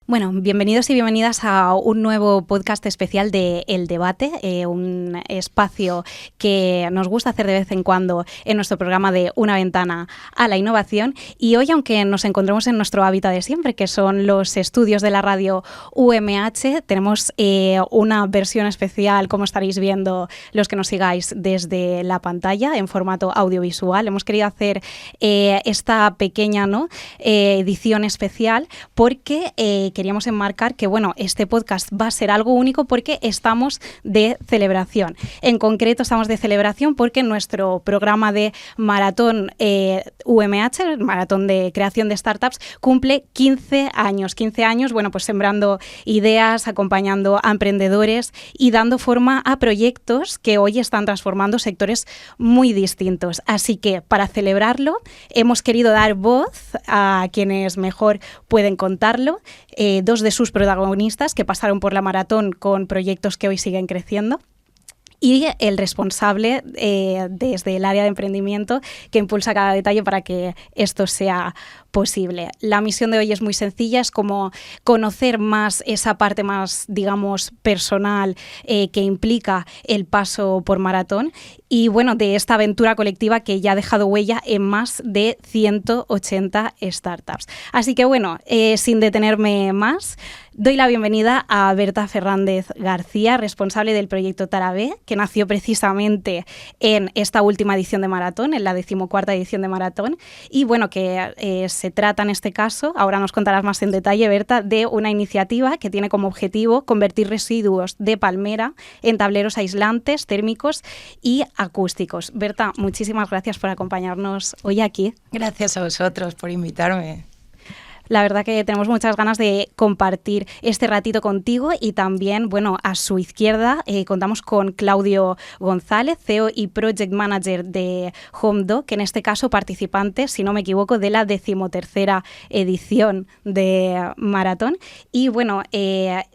Bueno, bienvenidos y bienvenidas a un nuevo podcast especial de El Debate, un espacio que nos gusta hacer de vez en cuando en nuestro programa de Una Ventana a la Innovación. Y hoy, aunque nos encontremos en nuestro hábitat de siempre, que son los estudios de la radio UMH, tenemos una versión especial, como estaréis viendo los que nos sigáis desde la pantalla, en formato audiovisual. Hemos querido hacer esta pequeña edición especial porque queríamos enmarcar que este podcast va a ser algo único porque estamos de celebración. En concreto estamos de celebración porque nuestro programa de maratón UMH, el maratón de creación de startups, cumple 15 años. 15 años, pues sembrando ideas, acompañando a emprendedores y dando forma a proyectos que hoy están transformando sectores muy distintos. Así que para celebrarlo hemos querido dar voz a quienes mejor pueden contarlo. Dos de sus protagonistas que pasaron por la maratón con proyectos que hoy siguen creciendo. Y el responsable desde el área de emprendimiento que impulsa cada detalle para que esto sea posible. La misión de hoy es muy sencilla, es como conocer más esa parte más, personal que implica el paso por maratón y, de esta aventura colectiva que ya ha dejado huella en más de 180 startups. Así que, sin detenerme más, doy la bienvenida a Berta Fernández García, responsable del proyecto Tarabé, que nació precisamente en esta última edición de Maratón, en la 14ª edición de Maratón, y que se trata en este caso, ahora nos contarás más en detalle, Berta, de una iniciativa que tiene como objetivo convertir residuos de palmera en tableros aislantes, térmicos y acústicos. Berta, muchísimas gracias por acompañarnos hoy aquí. Gracias a vosotros por invitarme. La verdad que tenemos muchas ganas de compartir este ratito contigo y también, a su izquierda contamos con Claudio González, CEO y Project Manager de HomeDoc, que en este caso participante, si no me equivoco, de la 13ª edición de Maratón. Y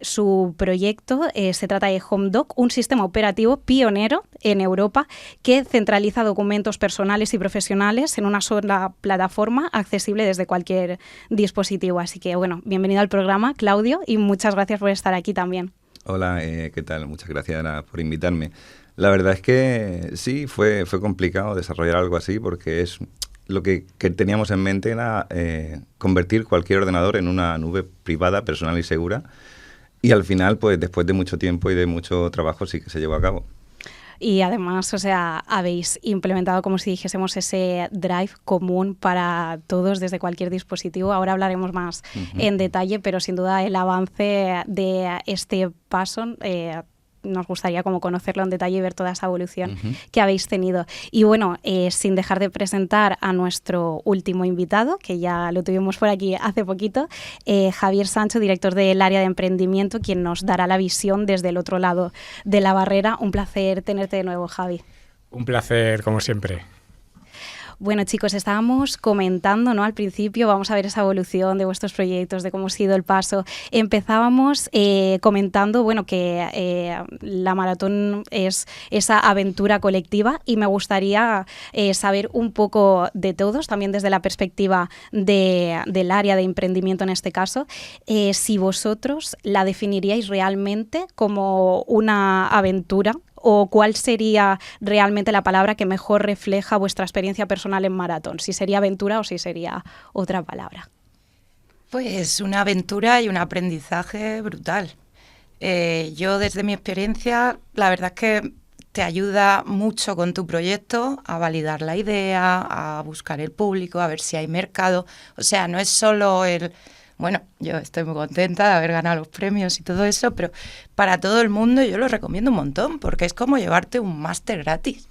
su proyecto se trata de HomeDoc, un sistema operativo pionero en Europa que centraliza documentos personales y profesionales en una sola plataforma accesible desde cualquier dispositivo. Así que, bienvenido al programa, Claudio, y muchas gracias por estar aquí también. Hola, ¿qué tal? Muchas gracias, Ana, por invitarme. La verdad es que sí, fue complicado desarrollar algo así porque es lo que teníamos en mente era convertir cualquier ordenador en una nube privada, personal y segura. Y al final, pues después de mucho tiempo y de mucho trabajo, sí que se llevó a cabo. Y además, habéis implementado, como si dijésemos, ese drive común para todos desde cualquier dispositivo. Ahora hablaremos más en detalle, pero sin duda el avance de este paso nos gustaría como conocerlo en detalle y ver toda esa evolución que habéis tenido. Y sin dejar de presentar a nuestro último invitado, que ya lo tuvimos por aquí hace poquito, Javier Sancho, director del área de emprendimiento, quien nos dará la visión desde el otro lado de la barrera. Un placer tenerte de nuevo, Javi. Un placer, como siempre. Bueno, chicos, estábamos comentando, al principio, vamos a ver esa evolución de vuestros proyectos, de cómo ha sido el paso. Empezábamos comentando, que la maratón es esa aventura colectiva y me gustaría saber un poco de todos, también desde la perspectiva del área de emprendimiento en este caso, si vosotros la definiríais realmente como una aventura, o cuál sería realmente la palabra que mejor refleja vuestra experiencia personal en maratón, si sería aventura o si sería otra palabra. Pues una aventura y un aprendizaje brutal. Yo desde mi experiencia, la verdad es que te ayuda mucho con tu proyecto a validar la idea, a buscar el público, a ver si hay mercado. O sea, no es solo yo estoy muy contenta de haber ganado los premios y todo eso, pero para todo el mundo yo lo recomiendo un montón, porque es como llevarte un máster gratis.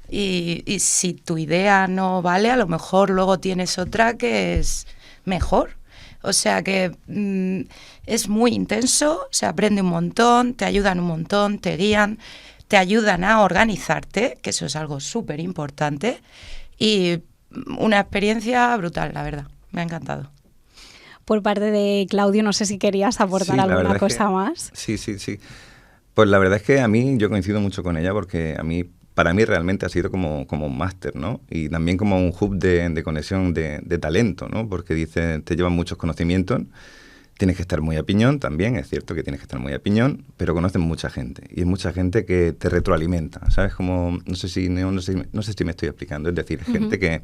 Y si tu idea no vale, a lo mejor luego tienes otra que es mejor. O sea que es muy intenso, se aprende un montón, te ayudan un montón, te guían, te ayudan a organizarte, que eso es algo súper importante, y una experiencia brutal, la verdad. Me ha encantado. Por parte de Claudio, no sé si querías aportar alguna cosa más. Sí. Pues la verdad es que yo coincido mucho con ella porque para mí realmente ha sido como un máster, ¿no? Y también como un hub de conexión de talento, ¿no? Porque te llevan muchos conocimientos Tienes que estar muy a piñón también, es cierto que tienes que estar muy a piñón, pero conoces mucha gente. Y es mucha gente que te retroalimenta, ¿sabes? Como, no sé si me estoy explicando. Es decir, gente que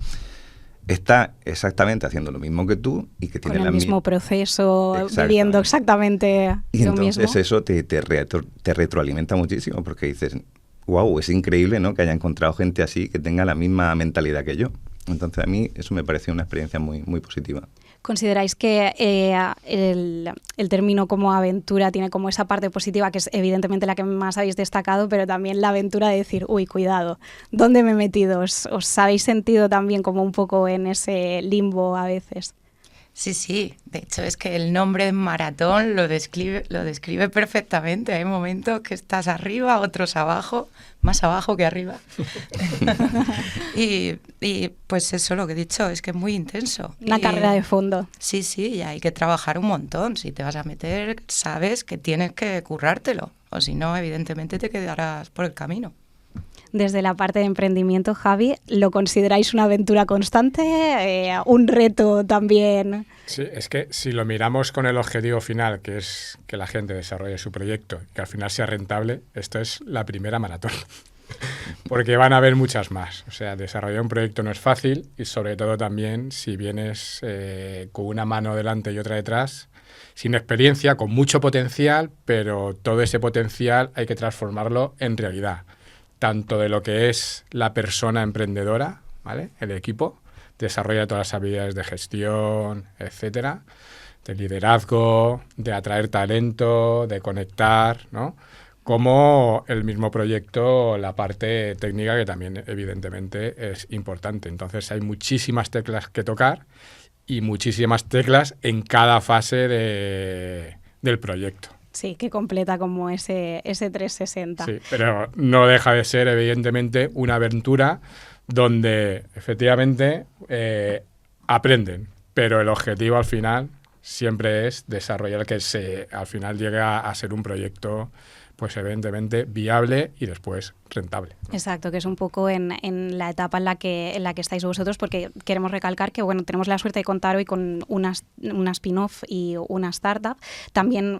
está exactamente haciendo lo mismo que tú y que tiene con el mismo proceso, viviendo exactamente y lo mismo. Y entonces eso te retroalimenta muchísimo porque dices, wow, es increíble, ¿no?, que haya encontrado gente así que tenga la misma mentalidad que yo. Entonces a mí eso me pareció una experiencia muy, muy positiva. ¿Consideráis que el término como aventura tiene como esa parte positiva, que es evidentemente la que más habéis destacado, pero también la aventura de decir, uy, cuidado, ¿dónde me he metido? ¿Os habéis sentido también como un poco en ese limbo a veces? Sí, de hecho es que el nombre maratón lo describe perfectamente. Hay momentos que estás arriba, otros abajo, más abajo que arriba. y pues eso, lo que he dicho, es que es muy intenso. Una carrera de fondo. Sí, y hay que trabajar un montón. Si te vas a meter, sabes que tienes que currártelo, o si no, evidentemente te quedarás por el camino. Desde la parte de emprendimiento, Javi, ¿lo consideráis una aventura constante? ¿Un reto también? Sí, es que si lo miramos con el objetivo final, que es que la gente desarrolle su proyecto y que al final sea rentable, esto es la primera maratón. Porque van a haber muchas más. O sea, desarrollar un proyecto no es fácil y sobre todo también si vienes con una mano delante y otra detrás, sin experiencia, con mucho potencial, pero todo ese potencial hay que transformarlo en realidad. Tanto de lo que es la persona emprendedora, ¿vale?, el equipo, desarrolla todas las habilidades de gestión, etcétera, de liderazgo, de atraer talento, de conectar, ¿no?, como el mismo proyecto, la parte técnica, que también evidentemente es importante. Entonces hay muchísimas teclas que tocar y muchísimas teclas en cada fase del proyecto. Sí, que completa como ese 360. Sí, pero no deja de ser, evidentemente, una aventura donde, efectivamente, aprenden. Pero el objetivo, al final, siempre es desarrollar que al final llegue a ser un proyecto, pues evidentemente viable y después rentable, ¿no? Exacto, que es un poco en la etapa en la que estáis vosotros, porque queremos recalcar que bueno, tenemos la suerte de contar hoy con una spin-off y una startup. También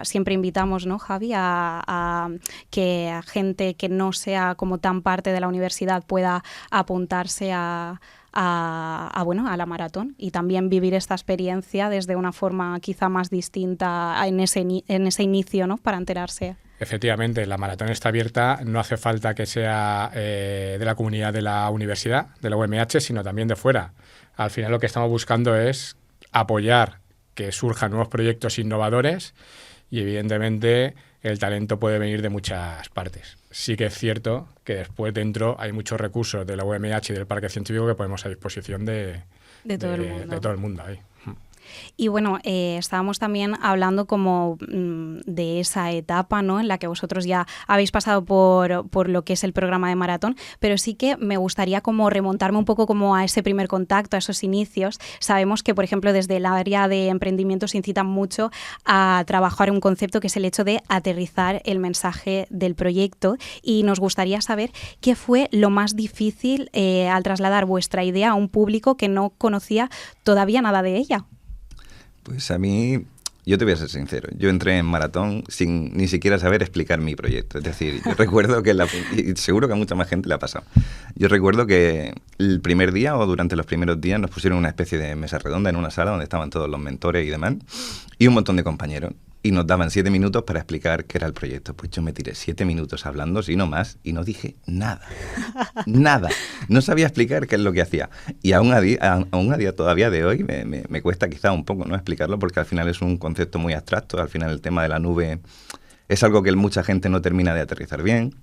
siempre invitamos, ¿no, Javi, a que gente que no sea como tan parte de la universidad pueda apuntarse a la maratón y también vivir esta experiencia desde una forma quizá más distinta en ese inicio, ¿no?, para enterarse. Efectivamente, la maratón está abierta, no hace falta que sea de la comunidad de la universidad, de la UMH, sino también de fuera. Al final lo que estamos buscando es apoyar que surjan nuevos proyectos innovadores y evidentemente el talento puede venir de muchas partes. Sí que es cierto que después dentro hay muchos recursos de la UMH y del Parque Científico que ponemos a disposición de todo el mundo ahí. Y bueno, estábamos también hablando como de esa etapa, ¿no?, en la que vosotros ya habéis pasado por lo que es el programa de maratón, pero sí que me gustaría como remontarme un poco como a ese primer contacto, a esos inicios. Sabemos que, por ejemplo, desde el área de emprendimiento se incita mucho a trabajar un concepto que es el hecho de aterrizar el mensaje del proyecto, y nos gustaría saber qué fue lo más difícil al trasladar vuestra idea a un público que no conocía todavía nada de ella. Pues a mí, yo te voy a ser sincero, yo entré en maratón sin ni siquiera saber explicar mi proyecto. Es decir, yo recuerdo que, y seguro que a mucha más gente le ha pasado, yo recuerdo que el primer día o durante los primeros días nos pusieron una especie de mesa redonda en una sala donde estaban todos los mentores y demás, y un montón de compañeros. Y nos daban 7 minutos para explicar qué era el proyecto. Pues yo me tiré 7 minutos hablando, si no más, y no dije nada. Nada. No sabía explicar qué es lo que hacía. Y aún a día todavía de hoy me cuesta quizá un poco no explicarlo, porque al final es un concepto muy abstracto. Al final el tema de la nube es algo que mucha gente no termina de aterrizar bien.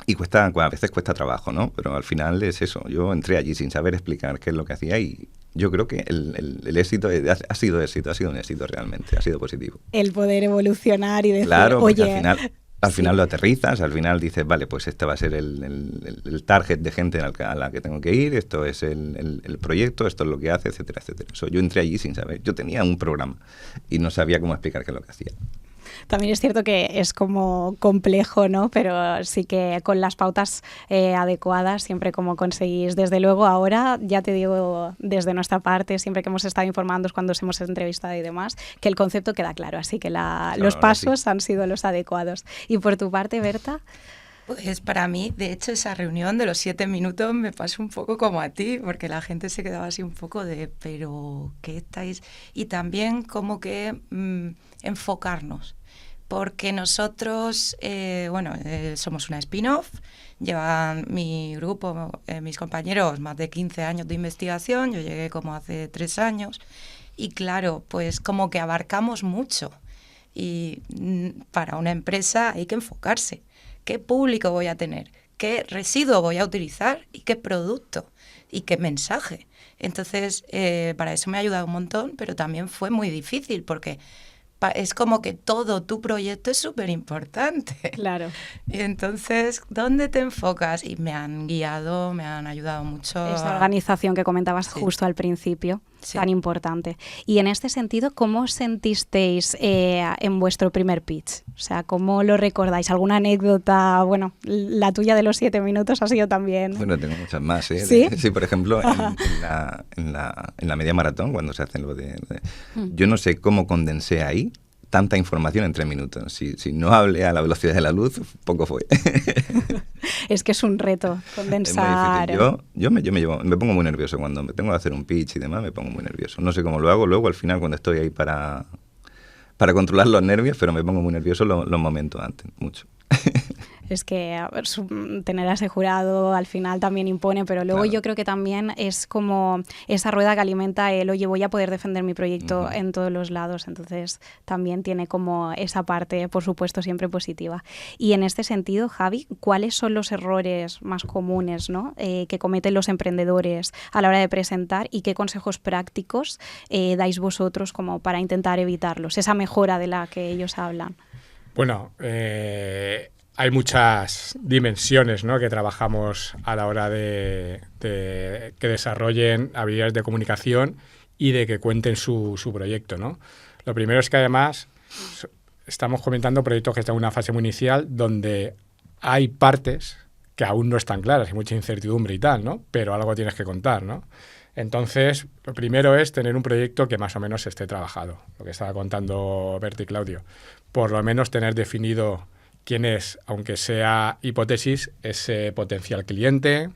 Y a veces cuesta trabajo, ¿no? Pero al final es eso. Yo entré allí sin saber explicar qué es lo que hacía y yo creo que el éxito ha sido un éxito realmente, ha sido positivo. El poder evolucionar y decir, claro, oye... Al final lo aterrizas, al final dices, vale, pues este va a ser el target de gente a la que tengo que ir, esto es el proyecto, esto es lo que hace, etcétera, etcétera. Yo entré allí sin saber. Yo tenía un programa y no sabía cómo explicar qué es lo que hacía. También es cierto que es como complejo, ¿no? Pero sí que con las pautas adecuadas siempre como conseguís. Desde luego ahora, ya te digo, desde nuestra parte, siempre que hemos estado informando cuando os hemos entrevistado y demás, que el concepto queda claro. Así que los pasos han sido los adecuados. Y por tu parte, Berta... Pues para mí, de hecho, esa reunión de los 7 minutos me pasó un poco como a ti, porque la gente se quedaba así un poco de, pero ¿qué estáis? Y también como que enfocarnos, porque nosotros, somos una spin-off, llevan mi grupo, mis compañeros, más de 15 años de investigación, yo llegué como hace 3 años, y claro, pues como que abarcamos mucho, y para una empresa hay que enfocarse. ¿Qué público voy a tener? ¿Qué residuo voy a utilizar? ¿Y qué producto? ¿Y qué mensaje? Entonces, para eso me ha ayudado un montón, pero también fue muy difícil porque es como que todo tu proyecto es súper importante. Claro. Y entonces, ¿dónde te enfocas? Y me han guiado, me han ayudado mucho. Esa organización que comentabas justo al principio, tan importante. Y en este sentido, ¿cómo os sentisteis en vuestro primer pitch? O sea, ¿cómo lo recordáis? ¿Alguna anécdota? Bueno, la tuya de los 7 minutos ha sido también... Bueno, tengo muchas más, ¿eh? ¿Sí? Sí, por ejemplo, en la media maratón, cuando se hacen lo de... Yo no sé cómo condensé ahí tanta información en 3 minutos. Si no hablé a la velocidad de la luz, poco fue. Es que es un reto condensar. Es muy difícil. Me pongo muy nervioso cuando me tengo que hacer un pitch y demás, me pongo muy nervioso. No sé cómo lo hago luego al final cuando estoy ahí para controlar los nervios, pero me pongo muy nervioso los momentos antes, mucho. Es que tener a ese jurado al final también impone, pero luego yo creo que también es como esa rueda que alimenta el, oye, voy a poder defender mi proyecto en todos los lados, entonces también tiene como esa parte, por supuesto, siempre positiva. Y en este sentido, Javi, ¿cuáles son los errores más comunes, ¿no? Que cometen los emprendedores a la hora de presentar y qué consejos prácticos dais vosotros como para intentar evitarlos, esa mejora de la que ellos hablan? Bueno, hay muchas dimensiones, ¿no?, que trabajamos a la hora de que desarrollen habilidades de comunicación y de que cuenten su proyecto, ¿no? Lo primero es que además estamos comentando proyectos que están en una fase muy inicial donde hay partes que aún no están claras, hay mucha incertidumbre y tal, ¿no? Pero algo tienes que contar, ¿no? Entonces, lo primero es tener un proyecto que más o menos esté trabajado, lo que estaba contando Berta y Claudio. Por lo menos tener definido quién es, aunque sea hipótesis, ese potencial cliente,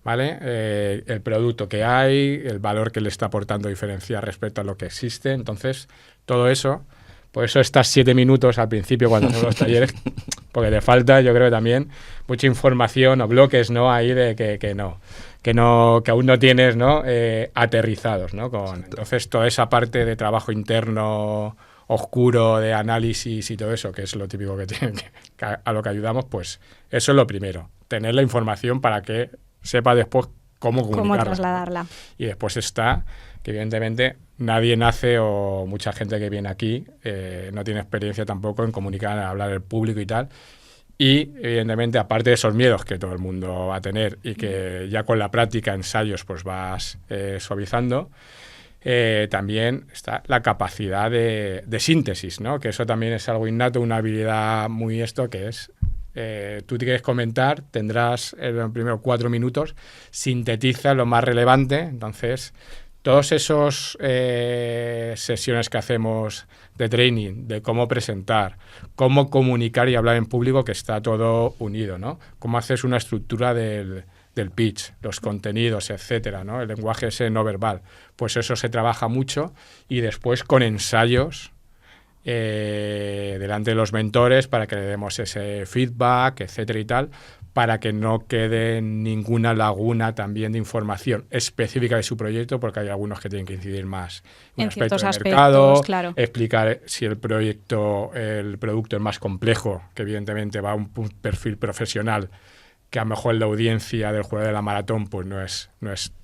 ¿vale? El producto que hay, el valor que le está aportando diferencial respecto a lo que existe. Entonces, todo eso, por eso estás 7 minutos al principio cuando hacemos los talleres, porque te falta, yo creo, también mucha información o bloques, ¿no?, ahí de que aún no tienes, ¿no?, aterrizados, ¿no? Entonces, toda esa parte de trabajo interno oscuro, de análisis y todo eso, que es lo típico a lo que ayudamos, pues eso es lo primero. Tener la información para que sepa después cómo comunicarla. Cómo trasladarla. Y después está que, evidentemente, nadie nace o mucha gente que viene aquí no tiene experiencia tampoco en comunicar, en hablar al público y tal. Y, evidentemente, aparte de esos miedos que todo el mundo va a tener y que ya con la práctica, ensayos, pues vas suavizando, también está la capacidad de síntesis, ¿no? Que eso también es algo innato, una habilidad muy que es, tú te quieres comentar, tendrás en los primeros 4 minutos, sintetiza lo más relevante. Entonces, todos esos sesiones que hacemos de training, de cómo presentar, cómo comunicar y hablar en público, que está todo unido, ¿no? Cómo haces una estructura del pitch, los contenidos, etcétera, ¿no? El lenguaje ese no verbal. Pues eso se trabaja mucho y después con ensayos delante de los mentores para que le demos ese feedback, etcétera y tal, para que no quede ninguna laguna también de información específica de su proyecto, porque hay algunos que tienen que incidir más en ciertos aspectos del mercado, claro. Explicar si el producto es más complejo, que evidentemente va a un perfil profesional, que a lo mejor la audiencia del jugador de la maratón pues no es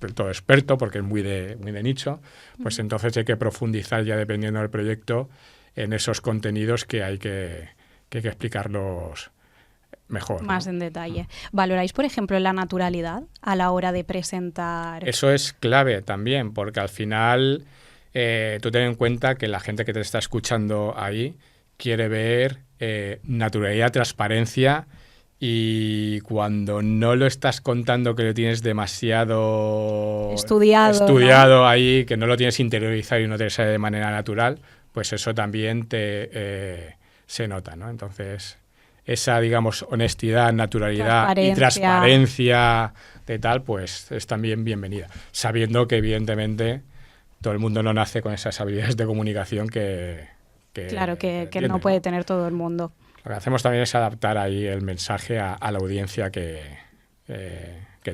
del todo experto, porque es muy de nicho, pues entonces hay que profundizar, ya dependiendo del proyecto, en esos contenidos que hay que explicarlos mejor. Más, ¿no?, en detalle. ¿Valoráis, por ejemplo, la naturalidad a la hora de presentar? Eso es clave también, porque al final tú ten en cuenta que la gente que te está escuchando ahí quiere ver naturalidad, transparencia, y cuando no lo estás contando, que lo tienes demasiado estudiado, ¿no? Ahí, que no lo tienes interiorizado y no te sale de manera natural, pues eso también se nota, ¿no? Entonces, esa, digamos, honestidad, naturalidad y transparencia de tal, pues es también bienvenida. Sabiendo que, evidentemente, todo el mundo no nace con esas habilidades de comunicación que no puede tener todo el mundo. Lo que hacemos también es adaptar ahí el mensaje a la audiencia que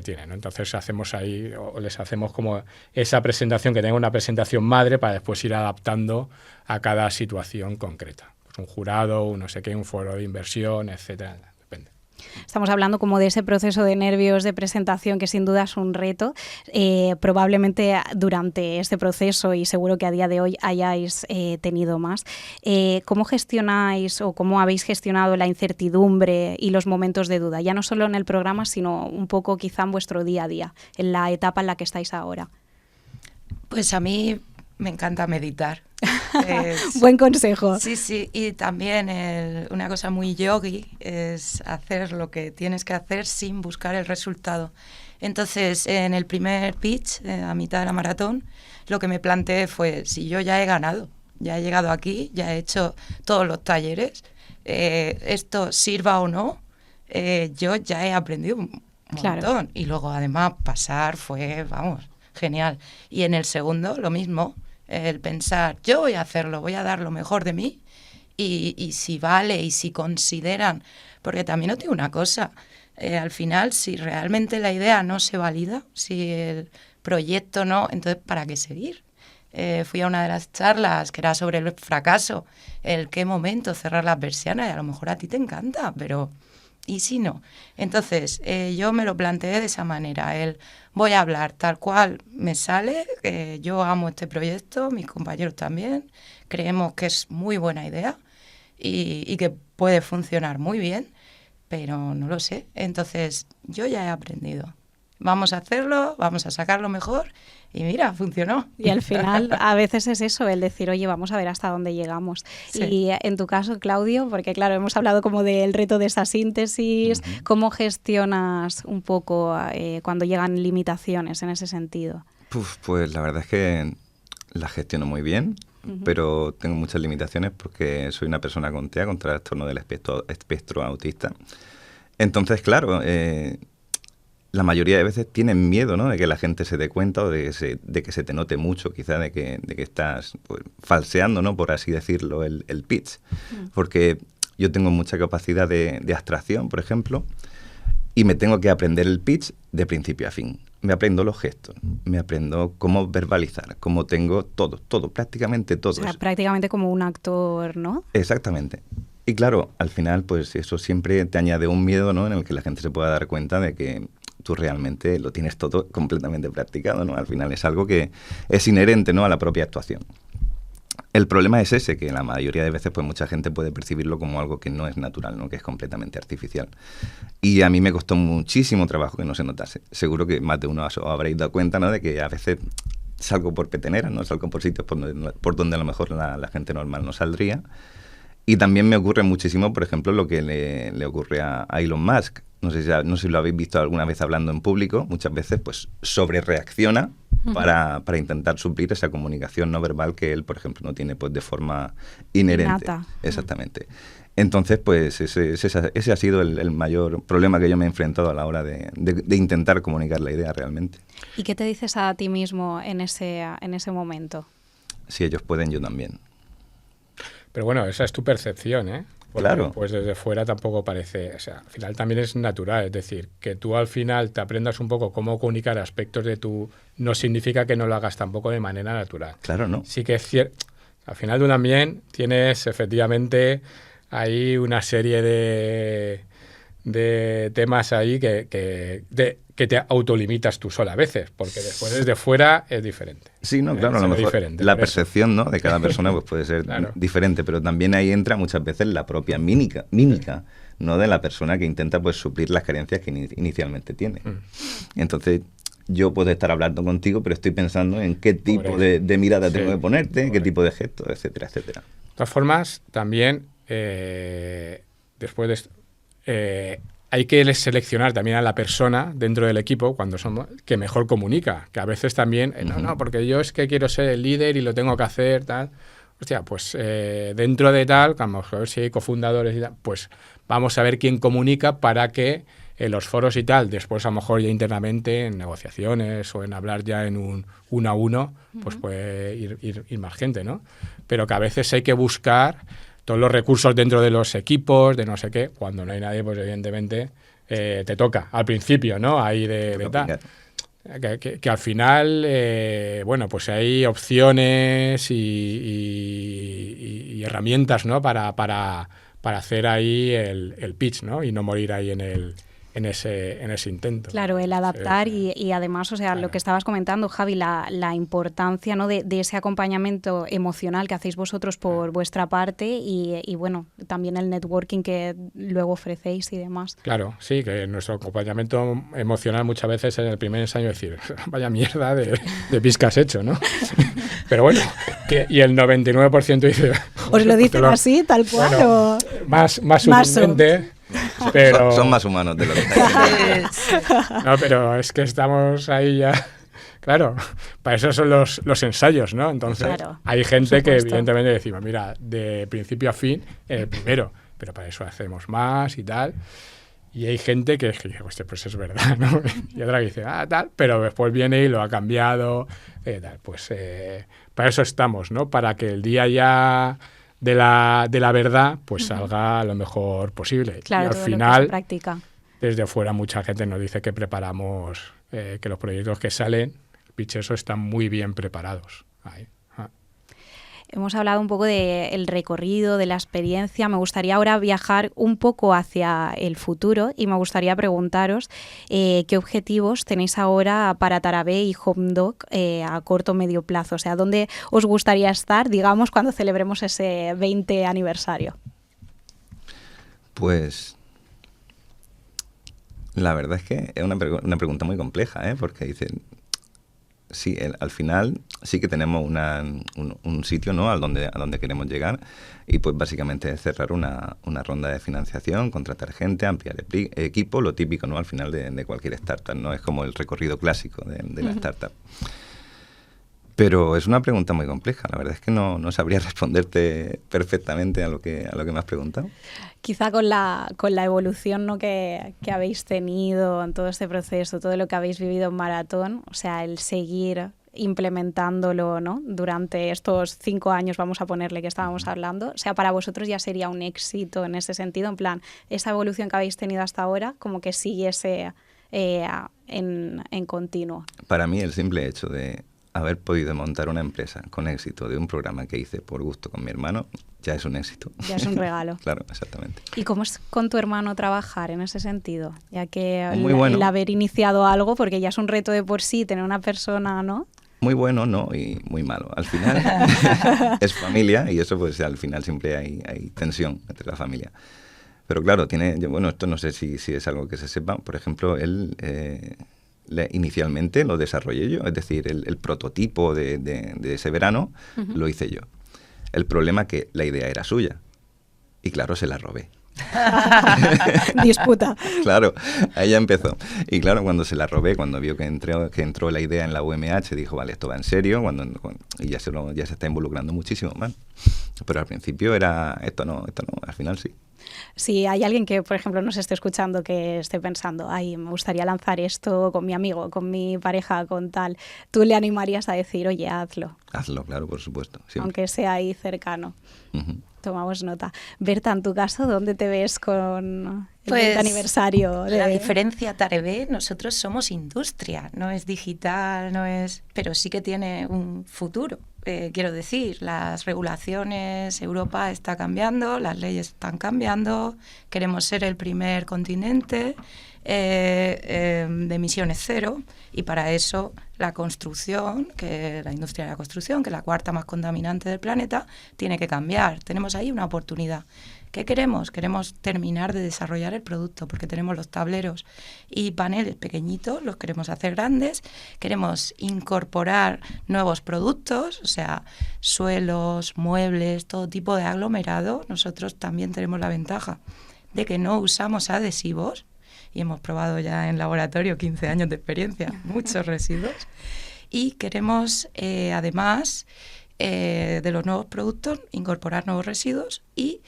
tiene, ¿no? Entonces hacemos ahí, o les hacemos como esa presentación, que tenga una presentación madre, para después ir adaptando a cada situación concreta. Pues un jurado, un no sé qué, un foro de inversión, etcétera. Depende. Estamos hablando como de ese proceso de nervios de presentación, que sin duda es un reto. Probablemente durante este proceso, y seguro que a día de hoy hayáis tenido más, ¿cómo gestionáis o cómo habéis gestionado la incertidumbre y los momentos de duda? Ya no solo en el programa, sino un poco quizá en vuestro día a día, en la etapa en la que estáis ahora. Pues a mí me encanta meditar. Buen consejo. Sí, y también una cosa muy yogi es hacer lo que tienes que hacer sin buscar el resultado. Entonces, en el primer pitch, a mitad de la maratón, lo que me planteé fue, si yo ya he ganado, ya he llegado aquí, ya he hecho todos los talleres, esto sirva o no, yo ya he aprendido un montón. Claro. Y luego, además, pasar fue, vamos, genial. Y en el segundo, lo mismo. El pensar, yo voy a hacerlo, voy a dar lo mejor de mí, y si vale, y si consideran, porque también os digo una cosa, al final, si realmente la idea no se valida, si el proyecto no, entonces ¿para qué seguir? Fui a una de las charlas que era sobre el fracaso, el qué momento cerrar las persianas, y a lo mejor a ti te encanta, pero ¿y si no? Entonces, yo me lo planteé de esa manera, voy a hablar tal cual me sale, yo amo este proyecto, mis compañeros también, creemos que es muy buena idea y que puede funcionar muy bien, pero no lo sé. Entonces, yo ya he aprendido. Vamos a hacerlo, vamos a sacarlo mejor, y mira, funcionó. Y al final a veces es eso, el decir, oye, vamos a ver hasta dónde llegamos. Sí. Y en tu caso, Claudio, porque claro, hemos hablado como del reto de esa síntesis, ¿cómo gestionas un poco cuando llegan limitaciones en ese sentido? Pues la verdad es que la gestiono muy bien, pero tengo muchas limitaciones porque soy una persona con TEA, con trastorno del espectro autista. Entonces, claro, la mayoría de veces tienen miedo, ¿no?, de que la gente se dé cuenta, o de que se te note mucho, quizá de que estás, pues, falseando, ¿no?, por así decirlo, el pitch. Porque yo tengo mucha capacidad de abstracción, por ejemplo, y me tengo que aprender el pitch de principio a fin. Me aprendo los gestos, me aprendo cómo verbalizar, cómo tengo todo, prácticamente todo. O sea, prácticamente como un actor, ¿no? Exactamente. Y claro, al final, pues eso siempre te añade un miedo, ¿no?, en el que la gente se pueda dar cuenta de que tú realmente lo tienes todo completamente practicado, ¿no? Al final es algo que es inherente, ¿no?, a la propia actuación. El problema es ese, que la mayoría de veces pues mucha gente puede percibirlo como algo que no es natural, ¿no?, que es completamente artificial. Y a mí me costó muchísimo trabajo que no se notase. Seguro que más de uno os habréis dado cuenta, ¿no?, de que a veces salgo por peteneras, ¿no?, salgo por sitios por donde a lo mejor la gente normal no saldría. Y también me ocurre muchísimo, por ejemplo, lo que le ocurre a Elon Musk. No sé si lo habéis visto alguna vez hablando en público. Muchas veces pues sobrereacciona para intentar suplir esa comunicación no verbal que él, por ejemplo, no tiene pues de forma inherente. Innata. Exactamente. Entonces, pues ese ha sido el mayor problema que yo me he enfrentado a la hora de intentar comunicar la idea realmente. ¿Y qué te dices a ti mismo en ese momento? Si ellos pueden, yo también. Pero bueno, esa es tu percepción, ¿eh? Porque, claro. Pues desde fuera tampoco parece, o sea, al final también es natural, es decir, que tú al final te aprendas un poco cómo comunicar aspectos de tu, no significa que no lo hagas tampoco de manera natural. Claro, ¿no? Sí que es cierto, al final tú también tienes efectivamente ahí una serie de temas ahí que te autolimitas tú sola a veces, porque después desde fuera es diferente. Sí, no, claro, a lo mejor la percepción, ¿no?, de cada persona pues puede ser claro, diferente, pero también ahí entra muchas veces la propia mímica, ¿no?, de la persona que intenta pues suplir las carencias que inicialmente tiene. Entonces, yo puedo estar hablando contigo, pero estoy pensando en qué tipo de mirada tengo que ponerte, qué tipo de gestos, etcétera, etcétera. De todas formas, también después de esto, hay que seleccionar también a la persona dentro del equipo que mejor comunica, que a veces también, no, porque yo es que quiero ser el líder y lo tengo que hacer, tal. Hostia, pues dentro de tal, a lo mejor si hay cofundadores y tal, pues vamos a ver quién comunica para que en los foros y tal, después a lo mejor ya internamente en negociaciones o en hablar ya en un 1 a 1, pues puede ir más gente, ¿no? Pero que a veces hay que buscar todos los recursos dentro de los equipos, de no sé qué. Cuando no hay nadie, pues evidentemente te toca al principio, ¿no? Ahí de tal. Que al final, bueno, pues hay opciones y herramientas, ¿no? Para hacer ahí el pitch, ¿no? Y no morir ahí en ese intento. Claro, el adaptar y además, o sea, claro. Lo que estabas comentando, Javi, la importancia, ¿no? de ese acompañamiento emocional que hacéis vosotros por vuestra parte y bueno, también el networking que luego ofrecéis y demás. Claro, sí, que nuestro acompañamiento emocional muchas veces en el primer ensayo es decir, vaya mierda de pis que has hecho, ¿no? Pero bueno, y el 99% dice... ¿Os lo dicen así, tal cual? Bueno, o... más humildemente... Pero... Son más humanos de lo que No, pero es que estamos ahí ya... Claro, para eso son los ensayos, ¿no? Entonces, claro, hay gente que evidentemente decimos, mira, de principio a fin, primero, pero para eso hacemos más y tal. Y hay gente que dice, hostia, pues es verdad, ¿no? Y otra que dice, tal, pero después viene y lo ha cambiado, tal. Pues para eso estamos, ¿no? Para que el día ya... de la verdad, pues salga lo mejor posible. Claro, y al todo final, lo que se practica. Desde fuera mucha gente nos dice que preparamos, que los proyectos que salen, pitch eso, están muy bien preparados. Ahí. Hemos hablado un poco del recorrido, de la experiencia. Me gustaría ahora viajar un poco hacia el futuro y me gustaría preguntaros qué objetivos tenéis ahora para Tarabé y HomeDoc a corto o medio plazo. O sea, ¿dónde os gustaría estar, digamos, cuando celebremos ese 20 aniversario? Pues la verdad es que es una pregunta muy compleja, porque dicen... Sí, al final sí que tenemos un sitio, ¿no? a donde queremos llegar y pues básicamente es cerrar una ronda de financiación, contratar gente, ampliar equipo, lo típico, ¿no? Al final de cualquier startup, ¿no? Es como el recorrido clásico de la startup. Pero es una pregunta muy compleja, la verdad es que no sabría responderte perfectamente a lo que me has preguntado. Quizá con la evolución, ¿no? que habéis tenido en todo este proceso, todo lo que habéis vivido en Maratón, o sea, el seguir implementándolo, ¿no? Durante estos 5 años, vamos a ponerle, que estábamos hablando, o sea, para vosotros ya sería un éxito en ese sentido, en plan, esa evolución que habéis tenido hasta ahora, como que siguiese en continuo. Para mí el simple hecho de haber podido montar una empresa con éxito de un programa que hice por gusto con mi hermano, ya es un éxito. Ya es un regalo. Claro, exactamente. ¿Y cómo es con tu hermano trabajar en ese sentido? Ya que el haber iniciado algo, porque ya es un reto de por sí tener una persona, ¿no? Muy bueno, no, y muy malo. Al final es familia y eso pues al final siempre hay tensión entre la familia. Pero claro, bueno, esto no sé si es algo que se sepa. Por ejemplo, él... inicialmente lo desarrollé yo, es decir, el prototipo de ese verano lo hice yo. El problema es que la idea era suya y claro, se la robé. Disputa. Claro, ahí ya empezó. Y claro, cuando se la robé, cuando vio que entró la idea en la UMH, dijo, vale, esto va en serio, y ya se está involucrando muchísimo más. Pero al principio era, esto no, al final sí. Si hay alguien que, por ejemplo, nos esté escuchando que esté pensando, ay, me gustaría lanzar esto con mi amigo, con mi pareja, con tal, ¿tú le animarías a decir, oye, hazlo? Hazlo, claro, por supuesto. Siempre. Aunque sea ahí cercano. Uh-huh. Tomamos nota. Berta, en tu caso, ¿dónde te ves con el pues, 20 aniversario? La diferencia, Tarabé, nosotros somos industria, no es digital, pero sí que tiene un futuro. Quiero decir, las regulaciones, Europa está cambiando, las leyes están cambiando, queremos ser el primer continente, de emisiones cero, y para eso la construcción, que la industria de la construcción, que es la cuarta más contaminante del planeta, tiene que cambiar. Tenemos ahí una oportunidad. ¿Qué queremos? Queremos terminar de desarrollar el producto, porque tenemos los tableros y paneles pequeñitos, los queremos hacer grandes, queremos incorporar nuevos productos, o sea, suelos, muebles, todo tipo de aglomerado. Nosotros también tenemos la ventaja de que no usamos adhesivos, y hemos probado ya en laboratorio 15 años de experiencia, muchos residuos, y queremos además de los nuevos productos incorporar nuevos residuos y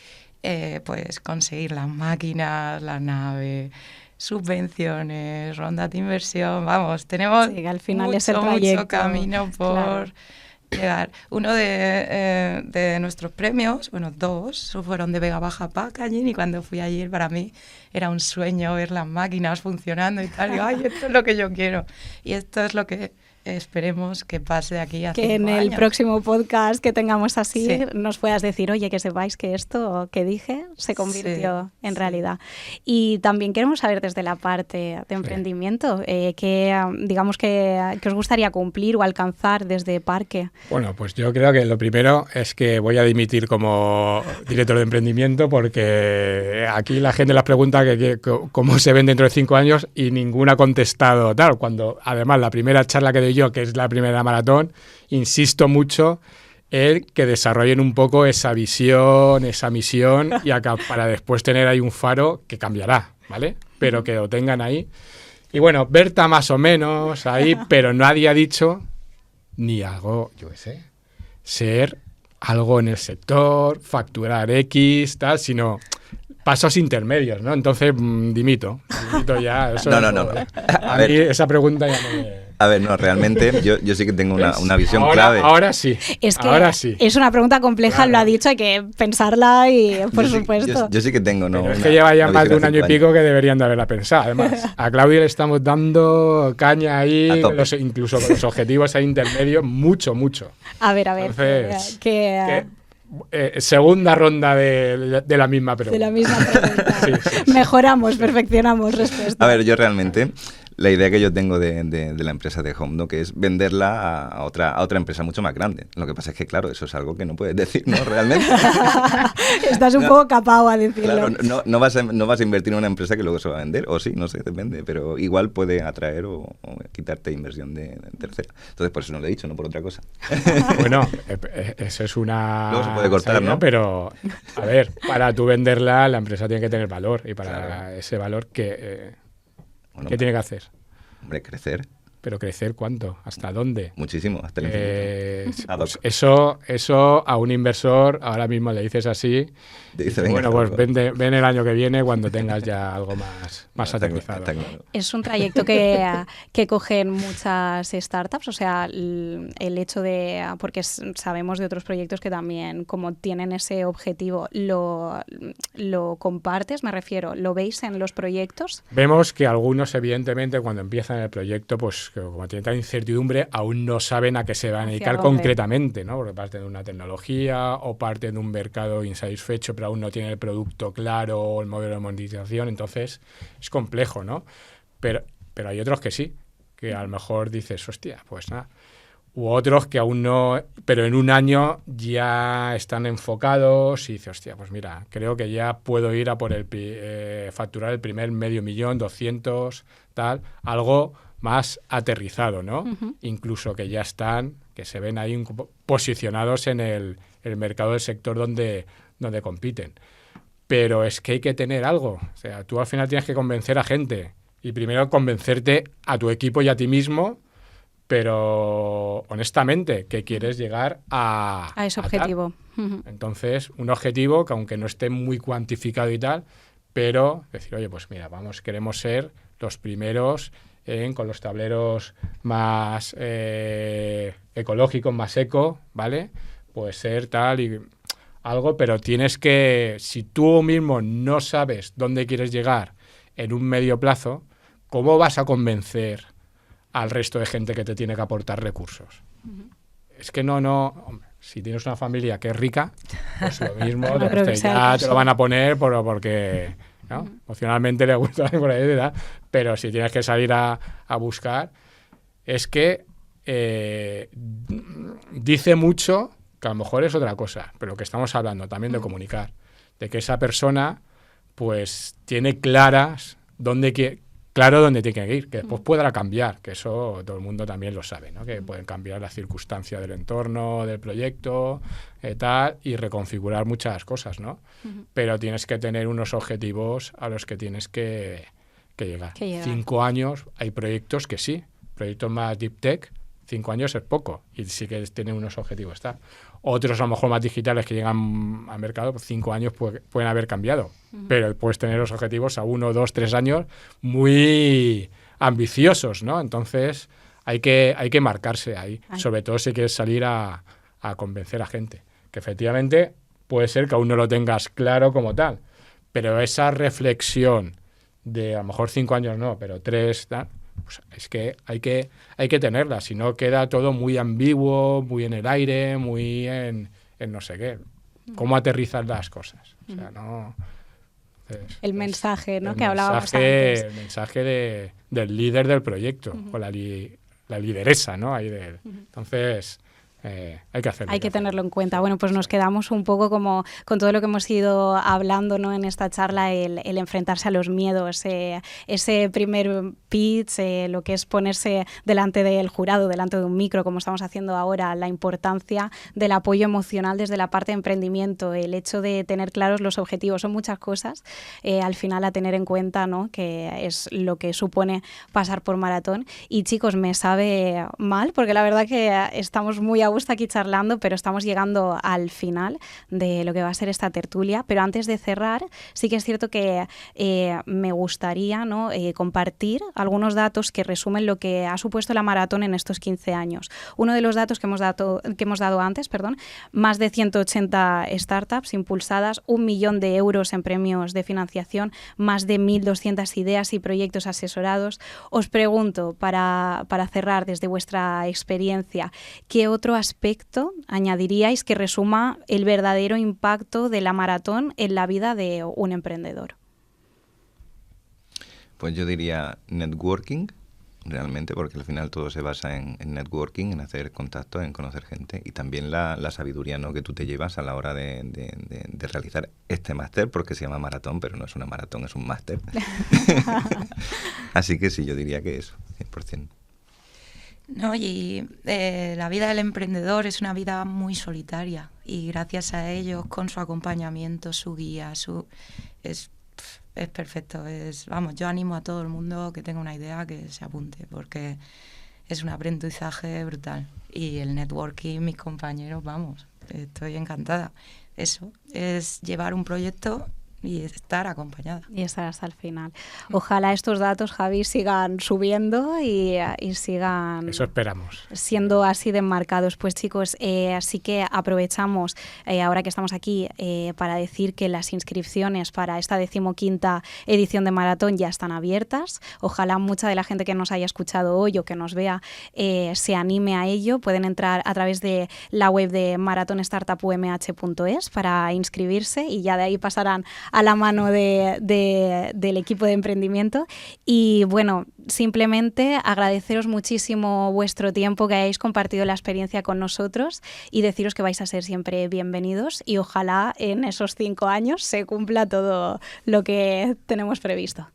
pues conseguir las máquinas, la nave, subvenciones, rondas de inversión. Vamos, tenemos sí, al final es el trayecto, mucho camino por llegar. Uno de nuestros premios, bueno, 2, fueron de Vega Baja Packaging, y cuando fui allí para mí era un sueño ver las máquinas funcionando y tal. Y digo, ay, esto es lo que yo quiero. Y esto es lo que esperemos que pase de aquí a 5 años. Que en el próximo podcast que tengamos así sí. nos puedas decir, oye, que sepáis que esto que dije se convirtió en realidad. Y también queremos saber desde la parte de emprendimiento, que digamos que os gustaría cumplir o alcanzar desde Parque. Bueno, pues yo creo que lo primero es que voy a dimitir como director de emprendimiento, porque aquí la gente les pregunta cómo se ven dentro de 5 años y ninguno ha contestado tal, cuando además la primera charla que doy yo, que es la primera maratón, insisto mucho en que desarrollen un poco esa visión, esa misión, y acá, para después tener ahí un faro que cambiará, ¿vale? Pero que lo tengan ahí. Y bueno, Berta más o menos ahí, pero nadie ha dicho ni algo, yo qué sé, ser algo en el sector, facturar X, tal, sino pasos intermedios, ¿no? Entonces, dimito ya. Eso No. A mí esa pregunta ya me... A ver, no, realmente yo sí que tengo una visión ahora, clave. Ahora sí. Es que ahora sí. es una pregunta compleja, claro. Lo ha dicho, hay que pensarla y por supuesto. Yo sí que tengo, ¿no? Pero es que lleva ya más de un año y pico que deberían de haberla pensado. Además, a Claudia le estamos dando caña ahí, incluso con los objetivos ahí intermedios, mucho. A ver, entonces, que segunda ronda de la misma pregunta. De la misma pregunta. Sí. Mejoramos, perfeccionamos respuesta. A ver, yo realmente, la idea que yo tengo de la empresa de Home, ¿no? Que es venderla a otra empresa mucho más grande. Lo que pasa es que, claro, eso es algo que no puedes decir, ¿no? Realmente. Estás un poco capado a decirlo. Claro, no vas a invertir en una empresa que luego se va a vender, o sí, no sé, depende, pero igual puede atraer o quitarte inversión de tercera. Entonces, por eso no lo he dicho, no por otra cosa. Bueno, eso es una... Luego se puede cortar, salida, ¿no? Pero, a ver, para tú venderla, la empresa tiene que tener valor, y para claro. ese valor, ¿qué tiene que hacer? Hombre, crecer. ¿Pero crecer cuánto? ¿Hasta dónde? Muchísimo, hasta el infinito. Pues eso a un inversor ahora mismo le dices así. Dice, bueno, pues ven el año que viene cuando tengas ya algo más aterrizado. Está claro. Es un trayecto que cogen muchas startups, o sea, el hecho de, porque sabemos de otros proyectos que también, como tienen ese objetivo, lo compartes, me refiero, ¿lo veis en los proyectos? Vemos que algunos, evidentemente, cuando empiezan el proyecto, pues que como tienen tanta incertidumbre, aún no saben a qué se van a dedicar concretamente, ¿no? Porque parten de una tecnología o parten de un mercado insatisfecho, pero aún no tienen el producto claro o el modelo de monetización, entonces es complejo, ¿no? Pero hay otros que sí, que a lo mejor dices, hostia, pues nada. U otros que aún no, pero en un año ya están enfocados y dices, hostia, pues mira, creo que ya puedo ir a por facturar el primer 500.000, 200, tal, algo más aterrizado, ¿no? Uh-huh. Incluso que ya están, que se ven ahí posicionados en el mercado del sector donde compiten. Pero es que hay que tener algo. O sea, tú al final tienes que convencer a gente. Y primero convencerte a tu equipo y a ti mismo, pero honestamente, que quieres llegar a ese objetivo. Uh-huh. Entonces, un objetivo que aunque no esté muy cuantificado y tal, pero decir, oye, pues mira, queremos ser los primeros con los tableros más ecológicos, más eco, ¿vale? Puede ser tal y algo, pero tienes que, si tú mismo no sabes dónde quieres llegar en un medio plazo, ¿cómo vas a convencer al resto de gente que te tiene que aportar recursos? Uh-huh. Es que no, hombre, si tienes una familia que es rica, pues lo mismo, ya te lo van a poner porque... ¿no? Emocionalmente le gusta por ahí, ¿verdad? pero si tienes que salir a buscar, es que dice mucho, que a lo mejor es otra cosa, pero que estamos hablando también de comunicar, de que esa persona pues tiene claro dónde tiene que ir, que después podrá cambiar, que eso todo el mundo también lo sabe, ¿no? Que pueden cambiar las circunstancias del entorno, del proyecto, tal, y reconfigurar muchas cosas, ¿no? Pero tienes que tener unos objetivos a los que tienes que llegar. 5 años, hay proyectos que sí, proyectos más deep tech, 5 años es poco y sí que tienen unos objetivos. Otros a lo mejor más digitales que llegan al mercado, pues 5 años pueden haber cambiado, pero puedes tener los objetivos a 1, 2, 3 años muy ambiciosos, ¿no? Entonces hay que marcarse ahí, sobre todo si quieres salir a convencer a gente, que efectivamente puede ser que aún no lo tengas claro como tal, pero esa reflexión de a lo mejor 5 años no, pero 3, pues es que hay que tenerla, si no queda todo muy ambiguo, muy en el aire, muy en no sé qué. ¿Cómo aterrizar las cosas? O sea, no... El mensaje, ¿no? Que hablábamos antes. El mensaje del líder del proyecto, o la lideresa, ¿no? Entonces... hay que hacerlo. Hay que tenerlo en cuenta. Bueno, pues nos quedamos un poco como con todo lo que hemos ido hablando, ¿no? En esta charla, el enfrentarse a los miedos, ese primer pitch, lo que es ponerse delante del jurado, delante de un micro, como estamos haciendo ahora, la importancia del apoyo emocional desde la parte de emprendimiento, el hecho de tener claros los objetivos, son muchas cosas al final a tener en cuenta, ¿no? Que es lo que supone pasar por maratón. Y chicos, me sabe mal porque la verdad que estamos muy a gusto aquí charlando, pero estamos llegando al final de lo que va a ser esta tertulia. Pero antes de cerrar, sí que es cierto que me gustaría, ¿no? Compartir algunos datos que resumen lo que ha supuesto la maratón en estos 15 años. Uno de los datos que hemos dado antes, más de 180 startups impulsadas, 1 millón de euros en premios de financiación, más de 1.200 ideas y proyectos asesorados. Os pregunto, para cerrar desde vuestra experiencia, ¿qué otro aspecto añadiríais que resuma el verdadero impacto de la maratón en la vida de un emprendedor? Pues yo diría networking, realmente, porque al final todo se basa en networking, en hacer contactos, en conocer gente, y también la sabiduría, ¿no? Que tú te llevas a la hora de realizar este máster, porque se llama maratón, pero no es una maratón, es un máster. Así que sí, yo diría que eso, 100%. No, y la vida del emprendedor es una vida muy solitaria, y gracias a ellos, con su acompañamiento, su guía, es perfecto. Vamos, yo animo a todo el mundo que tenga una idea que se apunte, porque es un aprendizaje brutal. Y el networking, mis compañeros, vamos, estoy encantada. Eso, es llevar un proyecto y estar acompañada. Y estar hasta el final. Ojalá estos datos, Javi, sigan subiendo y sigan... Eso esperamos. Siendo así de marcados. Pues chicos, así que aprovechamos, ahora que estamos aquí, para decir que las inscripciones para esta 15ª edición de Maratón ya están abiertas. Ojalá mucha de la gente que nos haya escuchado hoy o que nos vea se anime a ello. Pueden entrar a través de la web de maratonstartupumh.es para inscribirse y ya de ahí pasarán a la mano del equipo de emprendimiento. Y bueno, simplemente agradeceros muchísimo vuestro tiempo, que hayáis compartido la experiencia con nosotros, y deciros que vais a ser siempre bienvenidos, y ojalá en esos 5 años se cumpla todo lo que tenemos previsto.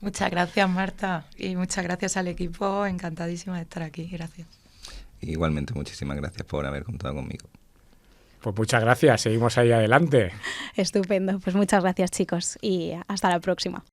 Muchas gracias, Marta, y muchas gracias al equipo. Encantadísima de estar aquí. Gracias. Igualmente, muchísimas gracias por haber contado conmigo. Pues muchas gracias, seguimos ahí adelante. Estupendo, pues muchas gracias chicos y hasta la próxima.